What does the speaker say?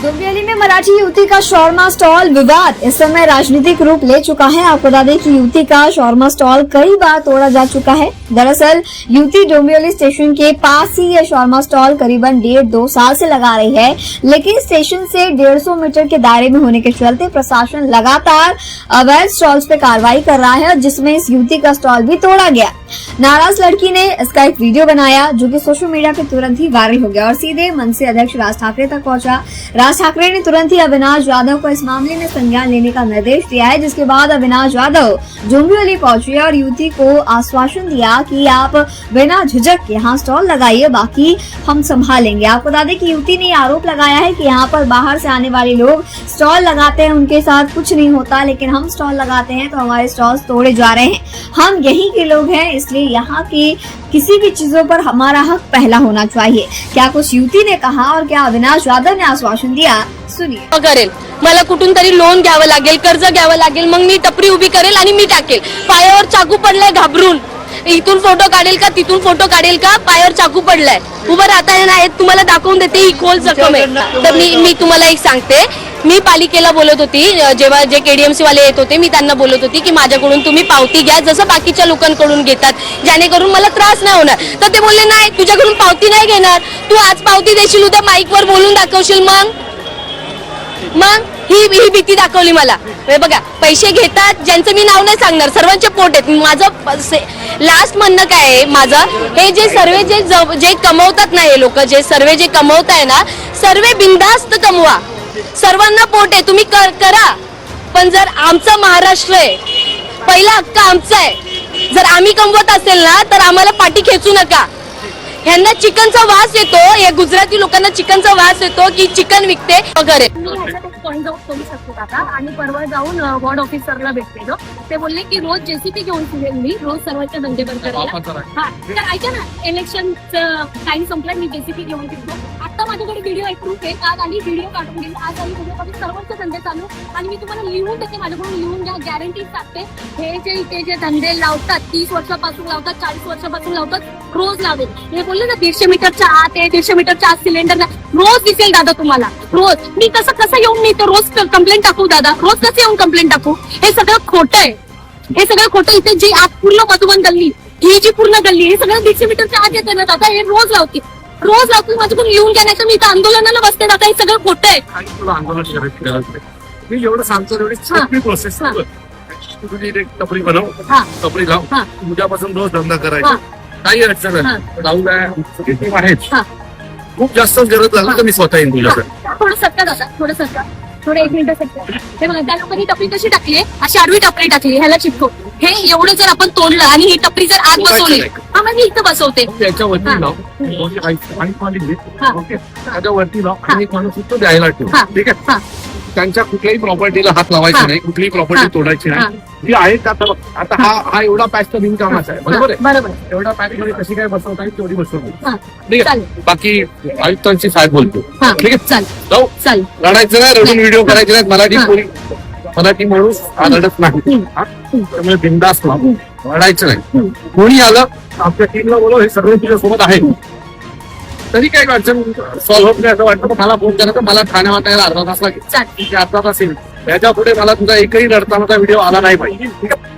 डोंबिवली में मराठी युवती का शॉर्मा स्टॉल विवाद इस समय राजनीतिक रूप ले चुका है। आपको बता दें कि युवती का शॉर्मा स्टॉल कई बार तोड़ा जा चुका है। दरअसल युवती डोंबिवली स्टेशन के पास ही ये शॉर्मा स्टॉल करीबन 1.5-2 साल से लगा रही है, लेकिन स्टेशन से 150 मीटर के दायरे में होने के चलते प्रशासन लगातार अवैध स्टॉल्स पे कार्रवाई कर रहा है, जिसमें इस युवती का स्टॉल भी तोड़ा गया। नाराज लड़की ने इसका एक वीडियो बनाया जो कि सोशल मीडिया पे तुरंत ही वायरल हो गया और सीधे मनसे अध्यक्ष राज ठाकरे तक पहुंचा। राज ठाकरे ने तुरंत ही अविनाश यादव को इस मामले में संज्ञान लेने का निर्देश दिया है, जिसके बाद अविनाश यादव डोंबिवली पहुंचे और युवती को आश्वासन दिया कि आप बिना झिझक यहाँ स्टॉल लगाइए, बाकी हम संभालेंगे। आपको बता दें कि युवती ने आरोप लगाया है कि यहाँ पर बाहर से आने वाले लोग स्टॉल लगाते हैं, उनके साथ कुछ नहीं होता, लेकिन हम स्टॉल लगाते हैं तो हमारे स्टॉल तोड़े जा रहे हैं। हम यहीं के लोग हैं, इसलिए यहाँ की किसी भी चीजों पर हमारा हक पहला होना चाहिए। क्या कुछ युवती ने कहा और क्या अविनाश यादव ने आश्वासन दिया, सुनिए। करेल, मला कुठून तरी लोन घ्यावं लागेल, कर्ज घ्यावं लागेल, मग मी टपरी उभी करेल आणि मी टाकेल। पायावर चाकू पडलाय घाबरून, इथून फोटो काढेल का तिथून फोटो काढेल का, पायावर चाकू पडलाय, उभं राहता नाही, तुम्हाला दाखवून देते ही खोल जखम आहे। तर मी तुम्हाला एक सांगते, मी पालिकेला बोलत होती, जेव्हा जे केडीएमसी वाले येत होते मी त्यांना बोलत होती की माझ्याकडून तुम्ही पावती घ्या जसं बाकीच्या लोकांकडून घेतात, जेणेकरून मला त्रास नाही होणार। तर ते बोलले नाही, तुझ्याकडून पावती नाही घेणार, तू आज पावती देशील, उद्या माईकवर बोलून दाखवशील, मग ही भीती दाखवली मला। बघा, पैसे घेतात ज्यांचं मी नाव नाही सांगणार, सर्वांचे पोट आहेत। माझं लास्ट म्हणणं काय आहे माझं, हे जे सर्वे जे कमवतात ना, हे लोक जे सर्वे जे कमवताय ना, सर्वे बिनधास्त कमवा, सर्वांना पोट आहे, तुम्ही करा। पण जर आमचा महाराष्ट्र आहे, पहिला हक्क आमचा आहे, जर आम्ही कमवत असेल ना तर आम्हाला पाठी खेचू नका। ह्यांना चिकनचा वास येतो, या गुजराती लोकांना चिकनचा वास येतो की चिकन विकते वगैरे। पॉइंट आउट करू शकतो काका, आणि परवा जाऊन वॉर्ड ऑफिसरला भेटलेलो, ते बोलले की रोज जेसीपी घेऊन फिरेल मी, रोज सर्वांचे धंदे बंद करायला। हा, तर ऐका ना, इलेक्शनचं टाइम संपला, मी जेसीपी घेऊन फिरतो। आता माझ्याकडे व्हिडिओ एक प्रूफ आहे, आज आली व्हिडिओ काढून गेली, आज आली व्हिडिओ, सर्वांचे धंदे चालू, आणि मी तुम्हाला लिहून देते, माझ्याकडून लिहून घ्या, गॅरंटी टाकते। हे जे इथे जे धंदे लावतात, 30 वर्षापासून लावतात, 40 वर्षापासून लावतात, रोज लावेल। हे बोलले ना 150 मीटरच्या आत आहे, 150 मीटरच्या आत सिलेंडर नाही, रोज दिसेल दादा तुम्हाला, रोज। मी कसं येऊन मी तर रोज कंप्लेंट टाकू दादा, रोज कसं येऊन कंप्लेंट टाकू? हे सगळं खोटं आहे, हे सगळं खोटं। इथे जी आत पूर्ण मधुबन गल्ली, ही जी पूर्ण गल्ली, हे सगळं 150 मीटरच्या आत येते ना दादा, हे रोज लावते, रोज लावते। माझ्याकडून लिहून घ्या, नाही तर मी इथं आंदोलनाला बसते दादा, हे सगळं खोटं आहे। आंदोलन करायचं, मी एवढं सांगतो तेवढी सोपी प्रोसेस। तुझी एक टपरी बनव, टपरी लाव, उद्यापासून रोज धंदा करायचा, काही अडचण नाही, राहून आहेत। खूप जास्त गरज लागली तर मी स्वतः येईन तुझ्याकडे। थोडं सत्ता दादा, थोडं सत्ता, थोडं 1 मिनिट सत्ता। हे बघा, त्या लोकांनी टपरी कशी टाकली, अशी आडवी टपरी टाकली, ह्याला चिपको। हे एवढं जर आपण तोडलं आणि ही टपरी जर आत बसवली, हा मग मी इथं बसवते, त्याच्यावरती लाव, त्याच्यावरती लाव, आणि एक माणूस तो द्यायला ठेव, ठीक आहे? त्यांच्या कुठल्याही प्रॉपर्टीला हात लावायचा नाही, कुठलीही प्रॉपर्टी तोडायची नाही, जी आहे आता हा एवढा पॅच तर बिनकामाचा आहे, बरोबर आहे? बरोबर। एवढा पॅच मध्ये कशी काय बसवता येईल तेवढी बसवतो, ठीक आहे? बाकी आयुक्तांची साहेब बोलतो, ठीक आहे? जाऊ, लढायचं नाही, रडून व्हिडिओ करायचे नाहीत, मराठी माणूस रडत नाही, त्यामुळे बिनधास्त लढायचं नाही। कोणी आलं आमच्या टीमला बोलव, हे सगळे तुझ्यासोबत आहे, तरी काही अडचण सॉल्व्ह होत नाही असं वाटतं तर मला फोन करा, तर मला ठाण्यात यायला अर्धा तास लागेल, अर्धा तास येईल, याच्या पुढे मला तुझा एकही लढतानाचा व्हिडिओ आला नाही पाहिजे, ठीक आहे?